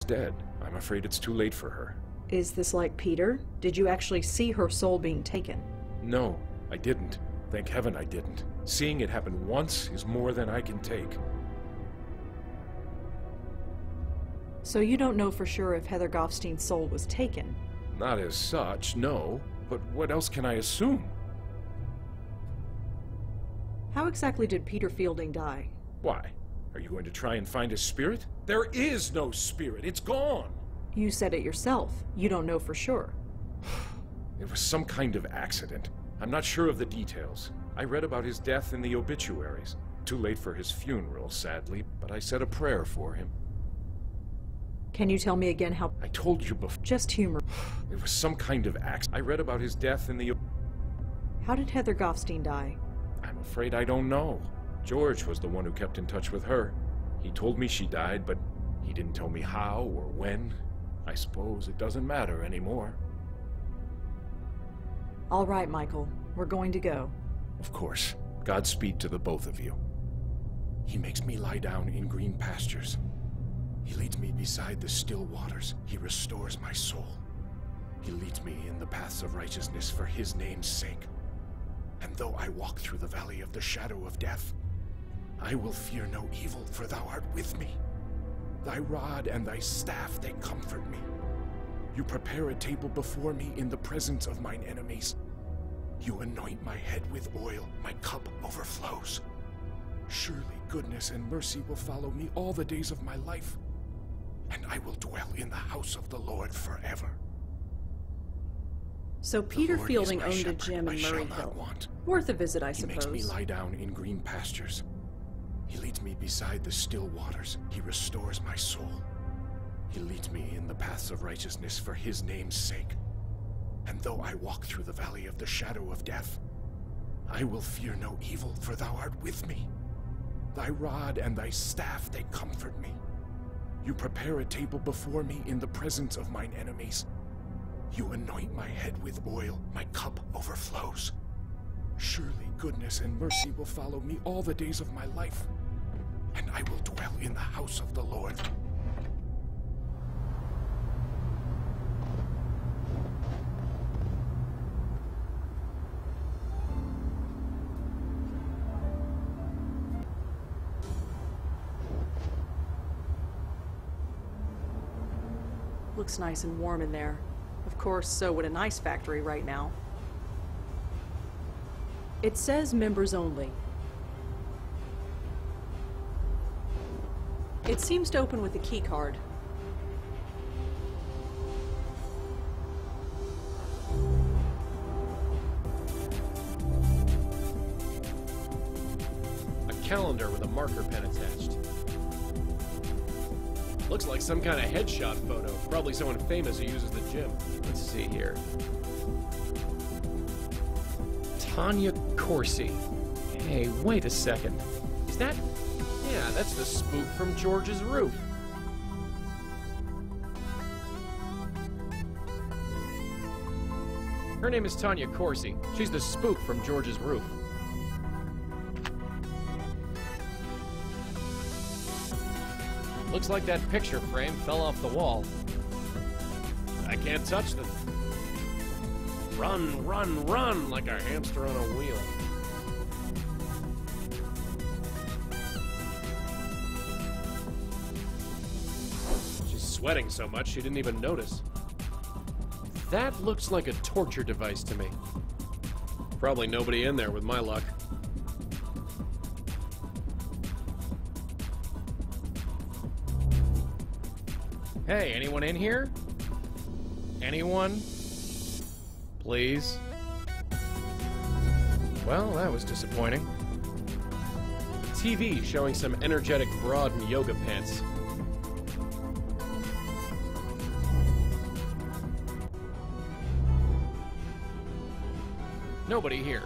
Dead. I'm afraid it's too late for her. Is this like Peter? Did you actually see her soul being taken? No, I didn't. Thank heaven I didn't. Seeing it happen once is more than I can take. So you don't know for sure if Heather Goffstein's soul was taken? Not as such, no. But what else can I assume? How exactly did Peter Fielding die? Why? Are you going to try and find his spirit? There is no spirit. It's gone. You said it yourself. You don't know for sure. It was some kind of accident. I'm not sure of the details. I read about his death in the obituaries. Too late for his funeral, sadly, but I said a prayer for him. Can you tell me again how... I told you before. Just humor. It was some kind of accident. I read about his death in the... How did Heather Goffstein die? I'm afraid I don't know. George was the one who kept in touch with her. He told me she died, but he didn't tell me how or when. I suppose it doesn't matter anymore. All right, Michael. We're going to go. Of course. Godspeed to the both of you. He makes me lie down in green pastures. He leads me beside the still waters. He restores my soul. He leads me in the paths of righteousness for his name's sake. And though I walk through the valley of the shadow of death, I will fear no evil, for thou art with me. Thy rod and thy staff, they comfort me. You prepare a table before me in the presence of mine enemies. You anoint my head with oil, my cup overflows. Surely goodness and mercy will follow me all the days of my life, and I will dwell in the house of the Lord forever. So Peter Fielding owned a gym in Murrayville. Worth a visit, I suppose. He makes me lie down in green pastures. He leads me beside the still waters. He restores my soul. He leads me in the paths of righteousness for his name's sake. And though I walk through the valley of the shadow of death, I will fear no evil, for thou art with me. Thy rod and thy staff, they comfort me. You prepare a table before me in the presence of mine enemies. You anoint my head with oil, my cup overflows. Surely goodness and mercy will follow me all the days of my life, and I will dwell in the house of the Lord. Looks nice and warm in there. Of course, so would an ice factory right now. It says members only. It seems to open with a key card. A calendar with a marker pen attached. Looks like some kind of headshot photo. Probably someone famous who uses the gym. Let's see here. Tanya Corsi. Hey, wait a second. Is that... Yeah, that's the spook from George's roof. Her name is Tanya Corsi. She's the spook from George's roof. Looks like that picture frame fell off the wall. I can't touch them. Run, run, run like a hamster on a wheel. She's sweating so much she didn't even notice. That looks like a torture device to me. Probably nobody in there with my luck. Hey, anyone in here? Anyone? Please? Well, that was disappointing. TV showing some energetic broad in yoga pants. Nobody here.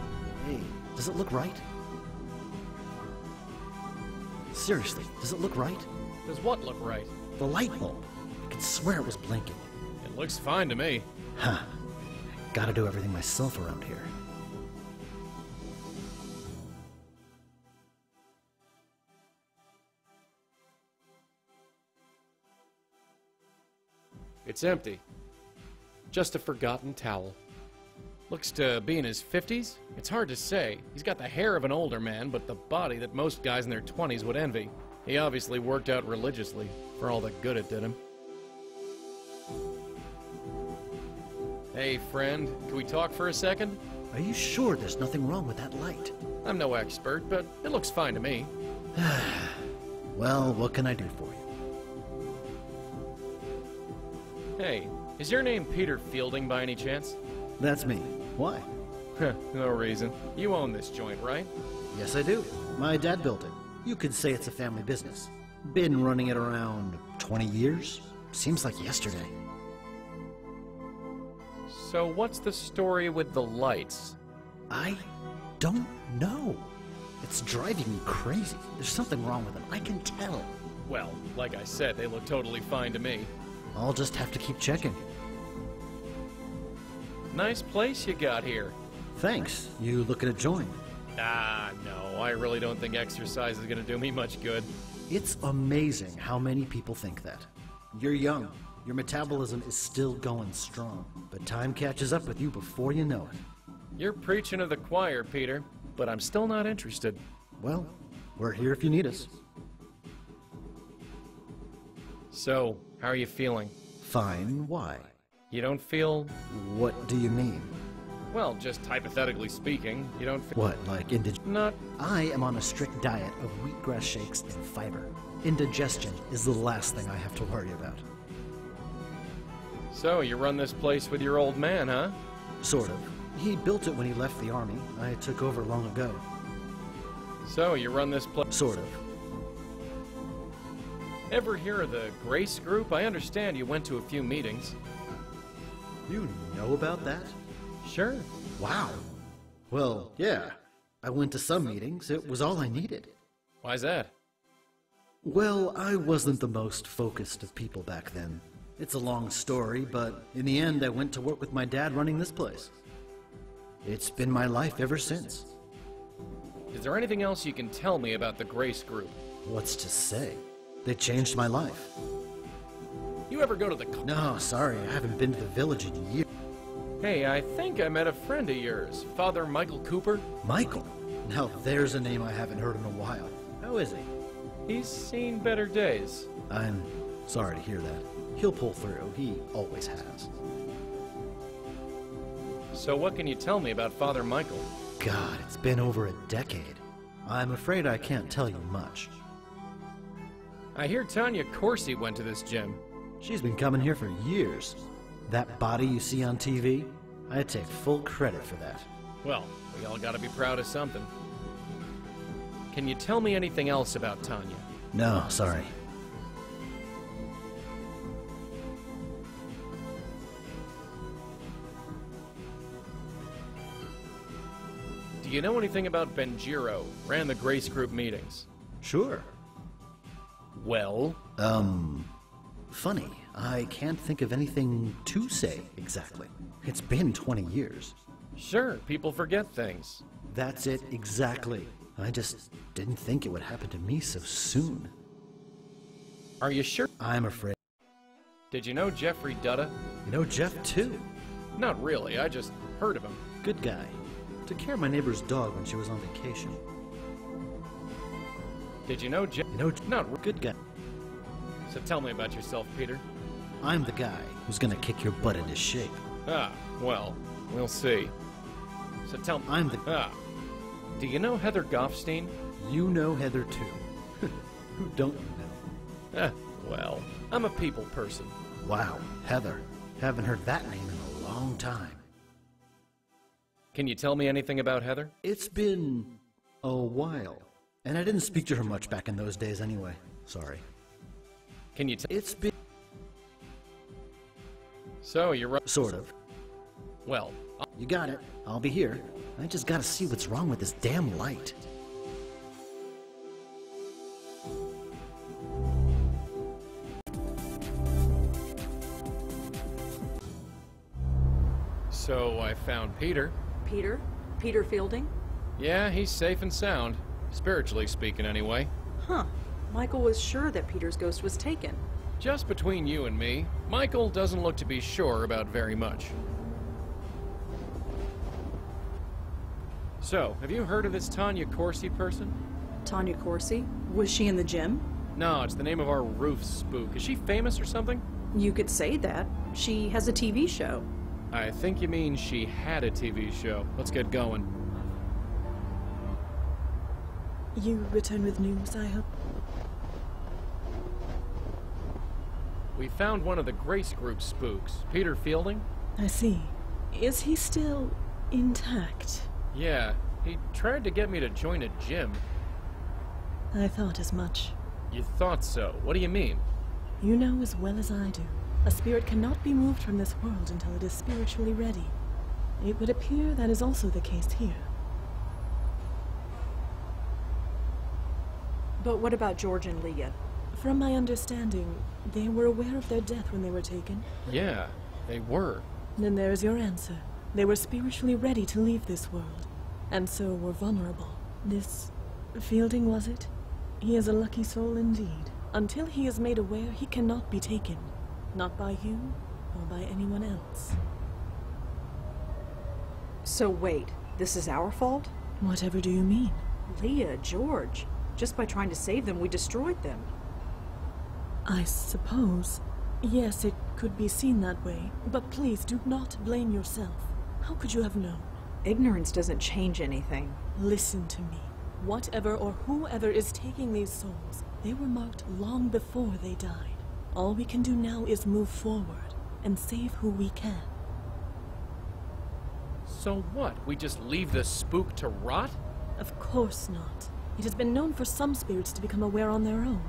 Hey, does it look right? Seriously, does it look right? Does what look right? The light bulb. I could swear it was blinking. It looks fine to me. Huh. Gotta do everything myself around here. It's empty. Just a forgotten towel. Looks to be in his 50s? It's hard to say. He's got the hair of an older man, but the body that most guys in their 20s would envy. He obviously worked out religiously, for all the good it did him. Hey, friend, can we talk for a second? Are you sure there's nothing wrong with that light? I'm no expert, but it looks fine to me. Well, what can I do for you? Hey, is your name Peter Fielding by any chance? That's me. Why? No reason. You own this joint, right? Yes, I do. My dad built it. You could say it's a family business. Been running it around 20 years? Seems like yesterday. So what's the story with the lights? I don't know. It's driving me crazy. There's something wrong with them. I can tell. Well, like I said, they look totally fine to me. I'll just have to keep checking. Nice place you got here. Thanks. You looking to join? Ah, no, I really don't think exercise is gonna do me much good. It's amazing how many people think that. You're young. Your metabolism is still going strong. But time catches up with you before you know it. You're preaching to the choir, Peter, but I'm still not interested. Well, we're here if you need us. So, how are you feeling? Fine. Why? You don't feel... What do you mean? Well, just hypothetically speaking, you don't feel... What, like indigestion? Not... I am on a strict diet of wheatgrass shakes and fiber. Indigestion is the last thing I have to worry about. So, you run this place with your old man, huh? Sort of. He built it when he left the army. I took over long ago. So, you run this place... Sort of. Ever hear of the Grace Group? I understand you went to a few meetings. You know about that? Sure. Wow. Well, yeah. I went to some meetings. It was all I needed. Why's that? Well, I wasn't the most focused of people back then. It's a long story, but in the end I went to work with my dad running this place. It's been my life ever since. Is there anything else you can tell me about the Grace Group? What's to say? They changed my life. You ever go to the... No, sorry, I haven't been to the village in years. Hey, I think I met a friend of yours, Father Michael Cooper. Michael? Now there's a name I haven't heard in a while. How is he? He's seen better days. I'm sorry to hear that. He'll pull through. He always has. So what can you tell me about Father Michael? God, it's been over a decade. I'm afraid I can't tell you much. I hear Tanya Corsi went to this gym. She's been coming here for years. That body you see on TV, I take full credit for that. Well, we all gotta be proud of something. Can you tell me anything else about Tanya? No, sorry. Do you know anything about Benjiro? Ran the Grace Group meetings. Sure. Well? Funny. I can't think of anything to say exactly. It's been 20 years. Sure, people forget things. That's it, exactly. I just didn't think it would happen to me so soon. Are you sure? I'm afraid. Did you know Jeffrey Dutta? You know Jeff, too? Not really, I just heard of him. Good guy. Took care of my neighbor's dog when she was on vacation. Did you know Jeff? You know, Not good guy. So tell me about yourself, Peter. I'm the guy who's gonna kick your butt into shape. Ah, well, we'll see. So tell me... I'm the... Ah. Do you know Heather Goffstein? You know Heather, too. Who don't you know? Well, I'm a people person. Wow, Heather. Haven't heard that name in a long time. Can you tell me anything about Heather? It's been a while. And I didn't speak to her much back in those days anyway. Sorry. Can you tell... It's been... So, you're right. Sort of. Well... You got it. I'll be here. I just gotta see what's wrong with this damn light. So, I found Peter. Peter? Peter Fielding? Yeah, he's safe and sound. Spiritually speaking, anyway. Huh. Michael was sure that Peter's ghost was taken. Just between you and me, Michael doesn't look to be sure about very much. So, have you heard of this Tanya Corsi person? Tanya Corsi? Was she in the gym? No, it's the name of our roof spook. Is she famous or something? You could say that. She has a TV show. I think you mean she had a TV show. Let's get going. You return with news, I hope? We found one of the Grace Group spooks, Peter Fielding. I see. Is he still intact? Yeah, he tried to get me to join a gym. I thought as much. You thought so? What do you mean? You know as well as I do. A spirit cannot be moved from this world until it is spiritually ready. It would appear that is also the case here. But what about George and Leah? From my understanding, they were aware of their death when they were taken. Yeah, they were. Then there is your answer. They were spiritually ready to leave this world, and so were vulnerable. This Fielding, was it? He is a lucky soul indeed. Until he is made aware, he cannot be taken. Not by you, or by anyone else. So wait, this is our fault? Whatever do you mean? Leah, George. Just by trying to save them, we destroyed them. I suppose. Yes, it could be seen that way. But please do not blame yourself. How could you have known? Ignorance doesn't change anything. Listen to me. Whatever or whoever is taking these souls, they were marked long before they died. All we can do now is move forward and save who we can. So what? We just leave the spook to rot? Of course not. It has been known for some spirits to become aware on their own.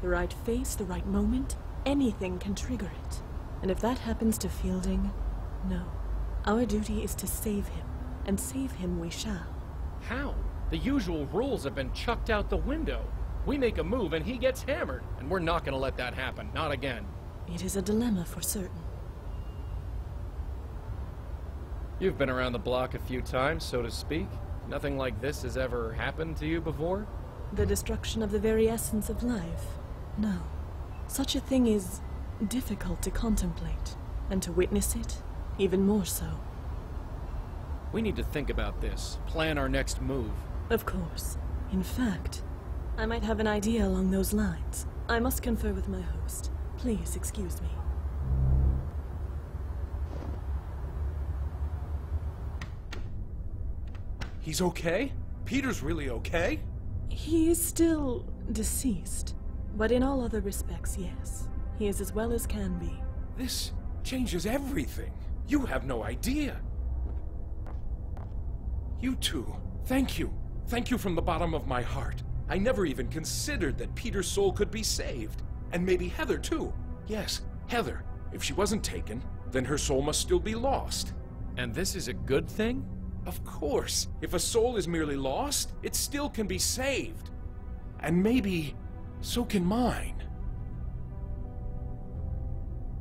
The right face, the right moment, anything can trigger it. And if that happens to Fielding, no. Our duty is to save him, and save him we shall. How? The usual rules have been chucked out the window. We make a move and he gets hammered, and we're not gonna let that happen. Not again. It is a dilemma for certain. You've been around the block a few times, so to speak. Nothing like this has ever happened to you before? The destruction of the very essence of life? No. Such a thing is difficult to contemplate, and to witness it, even more so. We need to think about this, plan our next move. Of course. In fact, I might have an idea along those lines. I must confer with my host. Please excuse me. He's okay? Peter's really okay? He is still deceased, but in all other respects, yes. He is as well as can be. This changes everything. You have no idea. You two, thank you. Thank you from the bottom of my heart. I never even considered that Peter's soul could be saved. And maybe Heather, too. Yes, Heather. If she wasn't taken, then her soul must still be lost. And this is a good thing? Of course. If a soul is merely lost, it still can be saved. And maybe so can mine.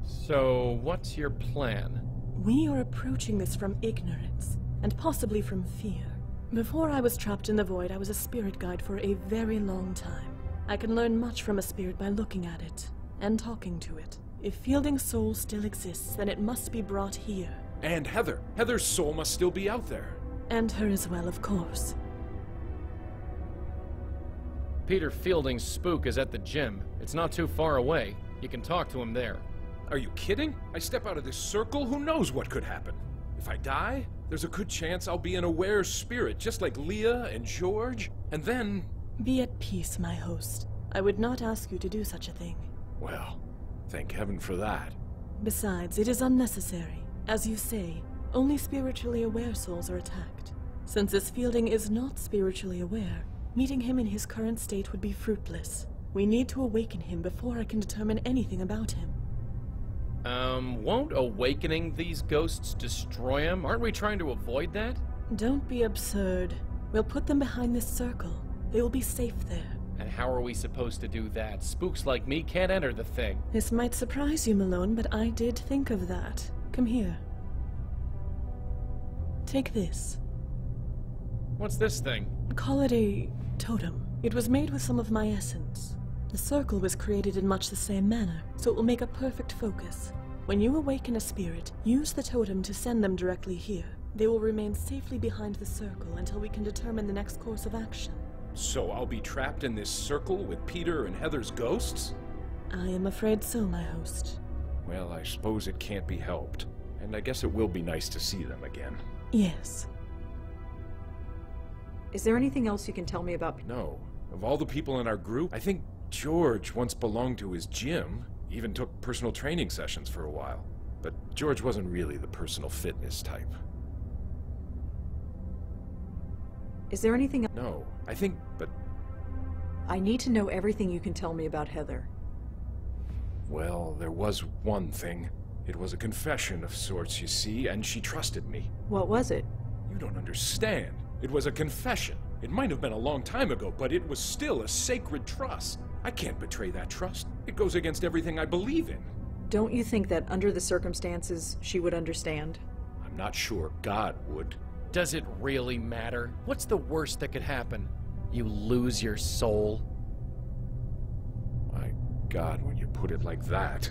So, what's your plan? We are approaching this from ignorance, and possibly from fear. Before I was trapped in the void, I was a spirit guide for a very long time. I can learn much from a spirit by looking at it, and talking to it. If Fielding's soul still exists, then it must be brought here. And Heather. Heather's soul must still be out there. And her as well, of course. Peter Fielding's spook is at the gym. It's not too far away. You can talk to him there. Are you kidding? I step out of this circle, who knows what could happen? If I die, there's a good chance I'll be an aware spirit, just like Leah and George, and then... Be at peace, my host. I would not ask you to do such a thing. Well, thank heaven for that. Besides, it is unnecessary. As you say, only spiritually aware souls are attacked. Since this Fielding is not spiritually aware, meeting him in his current state would be fruitless. We need to awaken him before I can determine anything about him. Won't awakening these ghosts destroy him? Aren't we trying to avoid that? Don't be absurd. We'll put them behind this circle. They will be safe there. And how are we supposed to do that? Spooks like me can't enter the thing. This might surprise you, Malone, but I did think of that. Come here. Take this. What's this thing? Call it a totem. It was made with some of my essence. The circle was created in much the same manner, so it will make a perfect focus. When you awaken a spirit, use the totem to send them directly here. They will remain safely behind the circle until we can determine the next course of action. So I'll be trapped in this circle with Peter and Heather's ghosts? I am afraid so, my host. Well, I suppose it can't be helped. And I guess it will be nice to see them again. Yes. Is there anything else you can tell me about... No. Of all the people in our group, I think George once belonged to his gym. Even took personal training sessions for a while. But George wasn't really the personal fitness type. Is there anything... No, I think, but... I need to know everything you can tell me about Heather. Well, there was one thing. It was a confession of sorts, you see, and she trusted me. What was it? You don't understand. It was a confession. It might have been a long time ago, but it was still a sacred trust. I can't betray that trust. It goes against everything I believe in. Don't you think that under the circumstances, she would understand? I'm not sure God would. Does it really matter? What's the worst that could happen? You lose your soul? My God, when you put it like that.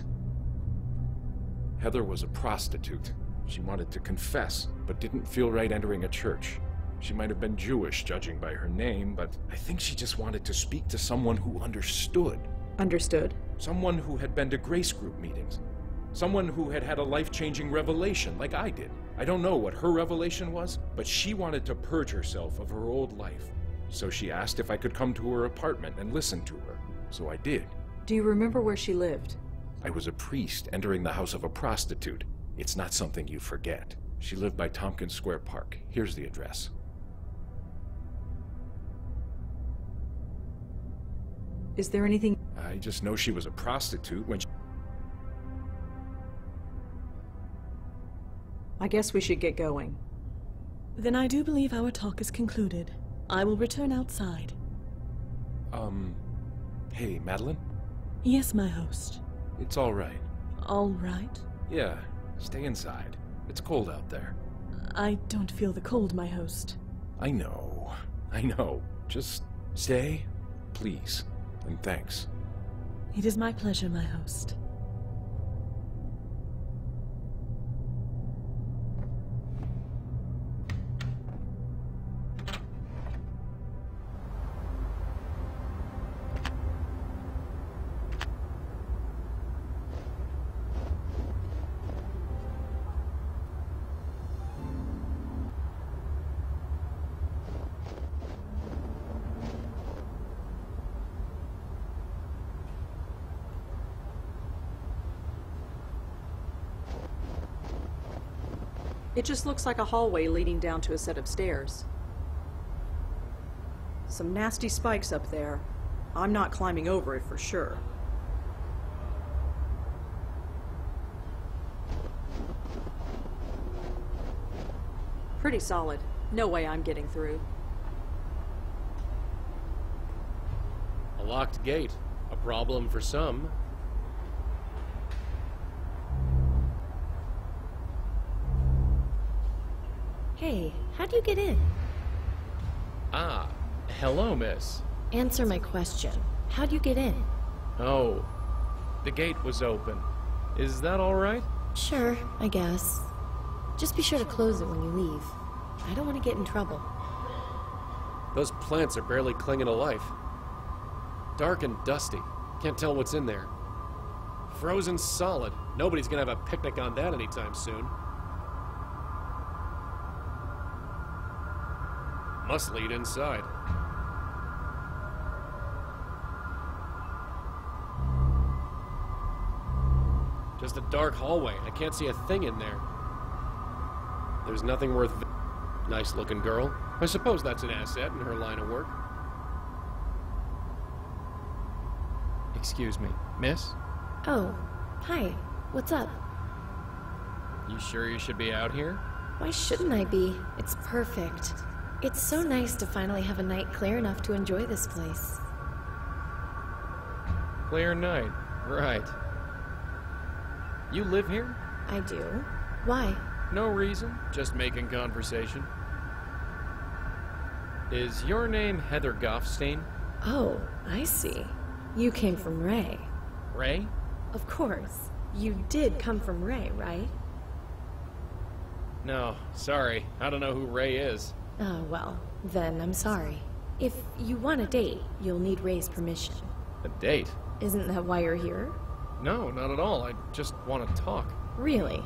Heather was a prostitute. She wanted to confess, but didn't feel right entering a church. She might have been Jewish, judging by her name, but I think she just wanted to speak to someone who understood. Understood? Someone who had been to grace group meetings. Someone who had had a life-changing revelation, like I did. I don't know what her revelation was, but she wanted to purge herself of her old life. So she asked if I could come to her apartment and listen to her. So I did. Do you remember where she lived? I was a priest entering the house of a prostitute. It's not something you forget. She lived by Tompkins Square Park. Here's the address. Is there anything... I just know she was a prostitute when she... I guess we should get going. Then I do believe our talk is concluded. I will return outside. Hey, Madeline? Yes, my host. It's all right. All right? Yeah, stay inside. It's cold out there. I don't feel the cold, my host. I know. Just stay, please. And thanks. It is my pleasure, my host. It just looks like a hallway leading down to a set of stairs. Some nasty spikes up there. I'm not climbing over it for sure. Pretty solid. No way I'm getting through. A locked gate. A problem for some. Hey, how do you get in? Ah, hello, miss. Answer my question. How do you get in? Oh, the gate was open. Is that all right? Sure, I guess. Just be sure to close it when you leave. I don't want to get in trouble. Those plants are barely clinging to life. Dark and dusty. Can't tell what's in there. Frozen solid. Nobody's gonna have a picnic on that anytime soon. Must lead inside. Just a dark hallway. I can't see a thing in there. There's nothing worth... Nice looking girl. I suppose that's an asset in her line of work. Excuse me, miss? Oh, hi. What's up? You sure you should be out here? Why shouldn't I be? It's perfect. It's so nice to finally have a night clear enough to enjoy this place. Clear night. Right. You live here? I do. Why? No reason. Just making conversation. Is your name Heather Goffstein? Oh, I see. You came from Rey. Rey? Of course. You did come from Rey, right? No, sorry. I don't know who Rey is. Oh, well, then I'm sorry. If you want a date, you'll need Rey's permission. A date? Isn't that why you're here? No, not at all. I just want to talk. Really?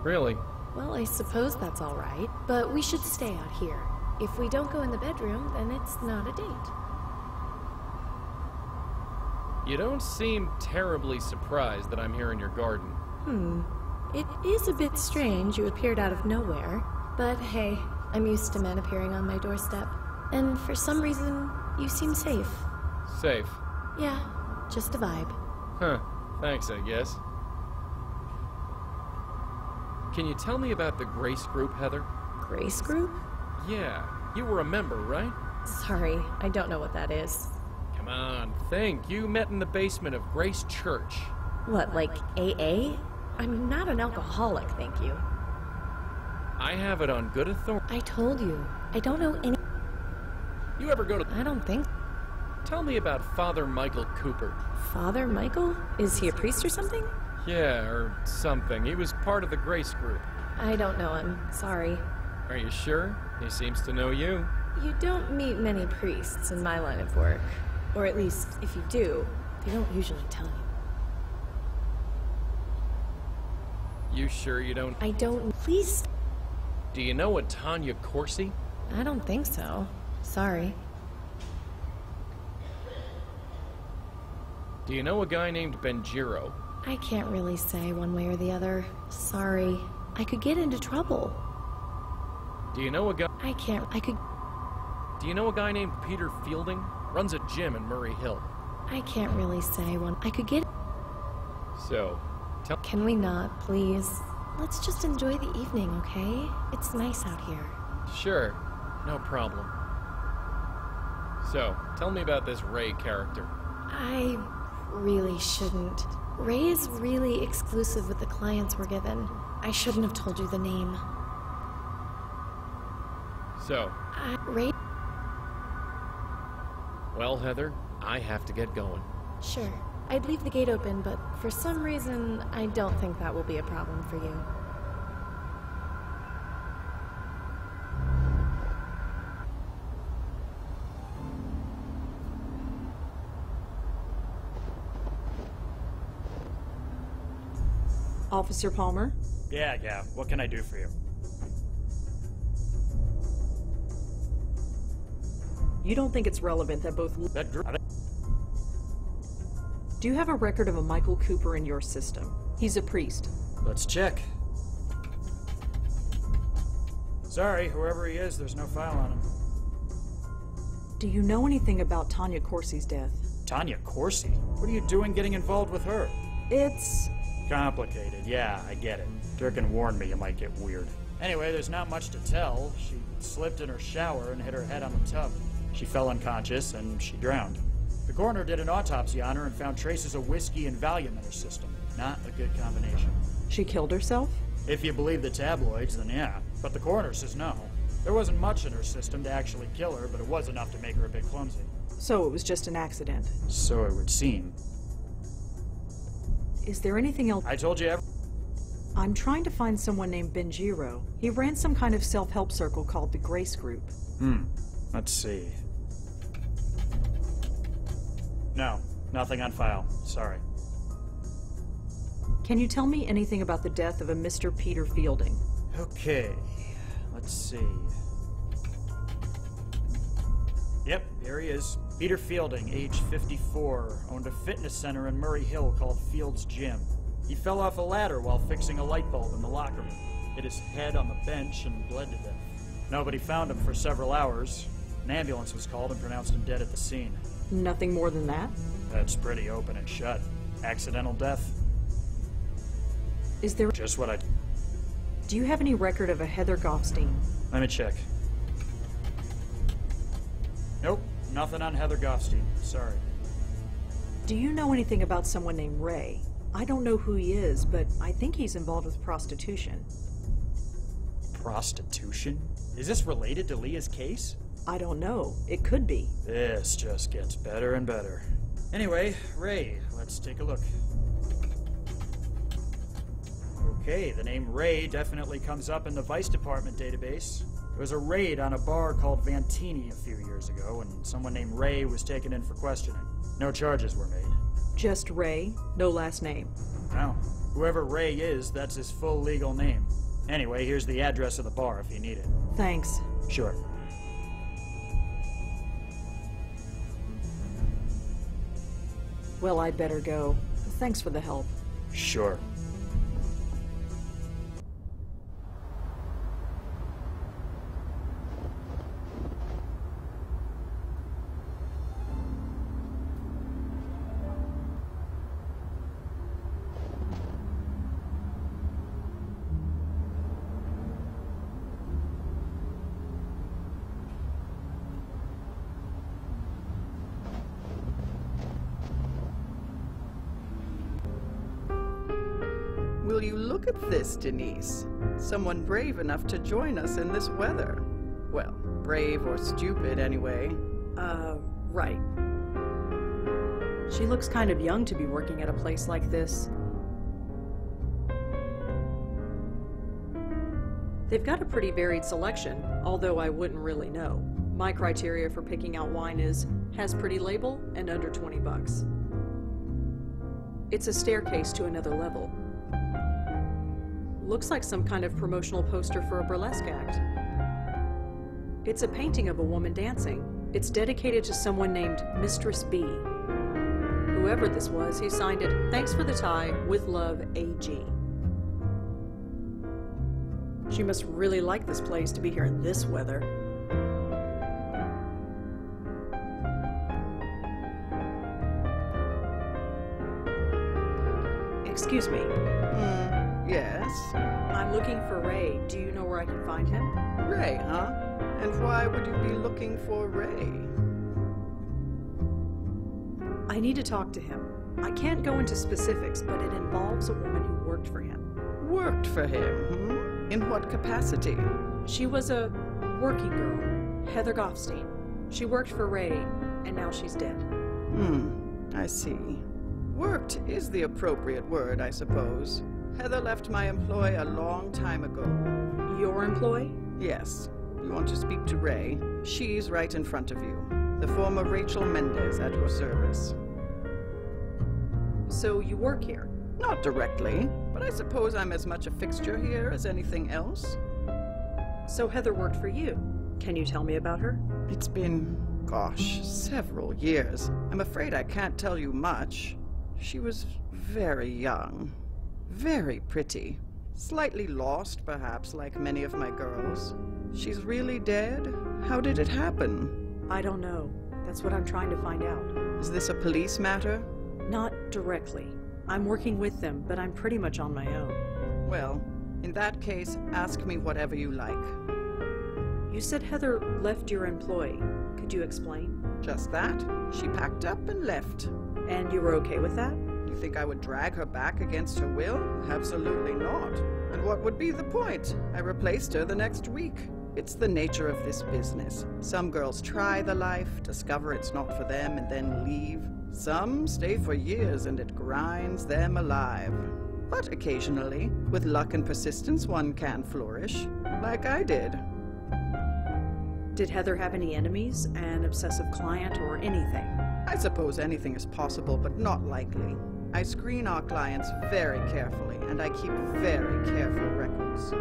Really? Well, I suppose that's all right, but we should stay out here. If we don't go in the bedroom, then it's not a date. You don't seem terribly surprised that I'm here in your garden. It is a bit strange you appeared out of nowhere, but hey, I'm used to men appearing on my doorstep. And for some reason, you seem safe. Safe? Yeah, just a vibe. Huh. Thanks, I guess. Can you tell me about the Grace Group, Heather? Grace Group? Yeah, you were a member, right? Sorry, I don't know what that is. Come on, think. You met in the basement of Grace Church. What, like AA? I'm not an alcoholic, thank you. I have it on good authority. I told you, I don't know any... You ever go to... I don't think... Tell me about Father Michael Cooper. Father Michael? Is he a priest or something? Yeah, or something. He was part of the Grace Group. I don't know him, sorry. Are you sure? He seems to know you. You don't meet many priests in my line of work. Or at least, if you do, they don't usually tell you. You sure you don't... I don't... Please... Do you know a Tanya Corsi? I don't think so. Sorry. Do you know a guy named Benjiro? I can't really say one way or the other. Sorry. I could get into trouble. Do you know a guy... I could... Do you know a guy named Peter Fielding? Runs a gym in Murray Hill. I can't really say one. I could get... So, tell... Can we not, please? Let's just enjoy the evening, okay? It's nice out here. Sure. No problem. So, tell me about this Rey character. I really shouldn't. Rey is really exclusive with the clients we're given. I shouldn't have told you the name. So... Rey... Well, Heather, I have to get going. Sure. I'd leave the gate open, but for some reason, I don't think that will be a problem for you. Officer Palmer? Yeah. What can I do for you? You don't think it's relevant that both... That group... Do you have a record of a Michael Cooper in your system? He's a priest. Let's check. Sorry, whoever he is, there's no file on him. Do you know anything about Tanya Corsi's death? Tanya Corsi? What are you doing getting involved with her? It's... Complicated, yeah, I get it. Durkin warned me you might get weird. Anyway, there's not much to tell. She slipped in her shower and hit her head on the tub. She fell unconscious and she drowned. The coroner did an autopsy on her and found traces of whiskey and Valium in her system. Not a good combination. She killed herself? If you believe the tabloids, then yeah. But the coroner says no. There wasn't much in her system to actually kill her, but it was enough to make her a bit clumsy. So it was just an accident. So it would seem. Is there anything else? I told you I'm trying to find someone named Benjiro. He ran some kind of self-help circle called the Grace Group. Let's see. No, nothing on file. Sorry. Can you tell me anything about the death of a Mr. Peter Fielding? Okay, let's see. Yep, here he is. Peter Fielding, age 54, owned a fitness center in Murray Hill called Field's Gym. He fell off a ladder while fixing a light bulb in the locker room, hit his head on the bench, and bled to death. Nobody found him for several hours. An ambulance was called and pronounced him dead at the scene. Nothing more than that? That's pretty open and shut. Accidental death. Is there... Just what I... Do you have any record of a Heather Goffstein? Let me check. Nope, nothing on Heather Goffstein. Sorry. Do you know anything about someone named Rey? I don't know who he is, but I think he's involved with prostitution. Prostitution? Is this related to Leah's case? I don't know. It could be. This just gets better and better. Anyway, Rey, let's take a look. Okay, the name Rey definitely comes up in the Vice Department database. There was a raid on a bar called Vantini a few years ago, and someone named Rey was taken in for questioning. No charges were made. Just Rey? No last name? No. Whoever Rey is, that's his full legal name. Anyway, here's the address of the bar if you need it. Thanks. Sure. Well, I'd better go. Thanks for the help. Sure. Will you look at this, Denise? Someone brave enough to join us in this weather. Well, brave or stupid, anyway. Right. She looks kind of young to be working at a place like this. They've got a pretty varied selection, although I wouldn't really know. My criteria for picking out wine is, has pretty label and under 20 bucks. It's a staircase to another level. Looks like some kind of promotional poster for a burlesque act. It's a painting of a woman dancing. It's dedicated to someone named Mistress B. Whoever this was, he signed it, "Thanks for the tie, with love, AG." She must really like this place to be here in this weather. Excuse me. Yes? I'm looking for Rey. Do you know where I can find him? Rey, huh? And why would you be looking for Rey? I need to talk to him. I can't go into specifics, but it involves a woman who worked for him. Worked for him, In what capacity? She was a working girl, Heather Goffstein. She worked for Rey, and now she's dead. I see. Worked is the appropriate word, I suppose. Heather left my employ a long time ago. Your employ? Yes. You want to speak to Rey? She's right in front of you. The former Rachel Mendez at your service. So you work here? Not directly, but I suppose I'm as much a fixture here as anything else. So Heather worked for you. Can you tell me about her? It's been, gosh, several years. I'm afraid I can't tell you much. She was very young. Very pretty. Slightly lost, perhaps, like many of my girls. She's really dead? How did it happen? I don't know. That's what I'm trying to find out. Is this a police matter? Not directly. I'm working with them, but I'm pretty much on my own. Well, in that case, ask me whatever you like. You said Heather left your employ. Could you explain? Just that. She packed up and left. And you were okay with that? You think I would drag her back against her will? Absolutely not. And what would be the point? I replaced her the next week. It's the nature of this business. Some girls try the life, discover it's not for them, and then leave. Some stay for years and it grinds them alive. But occasionally, with luck and persistence, one can flourish, like I did. Did Heather have any enemies, an obsessive client, or anything? I suppose anything is possible, but not likely. I screen our clients very carefully, and I keep very careful records.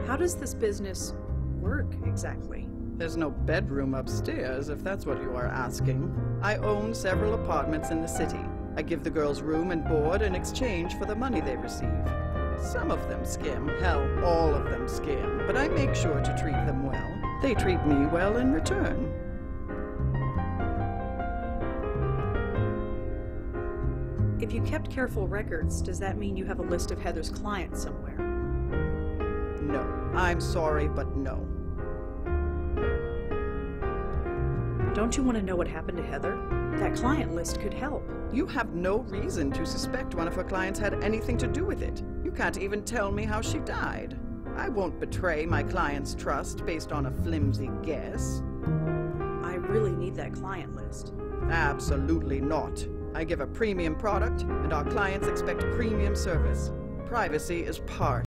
How does this business work, exactly? There's no bedroom upstairs, if that's what you are asking. I own several apartments in the city. I give the girls room and board in exchange for the money they receive. Some of them skim, hell, all of them skim, but I make sure to treat them well. They treat me well in return. If you kept careful records, does that mean you have a list of Heather's clients somewhere? No. I'm sorry, but no. Don't you want to know what happened to Heather? That client list could help. You have no reason to suspect one of her clients had anything to do with it. You can't even tell me how she died. I won't betray my client's trust based on a flimsy guess. I really need that client list. Absolutely not. I give a premium product, and our clients expect premium service. Privacy is part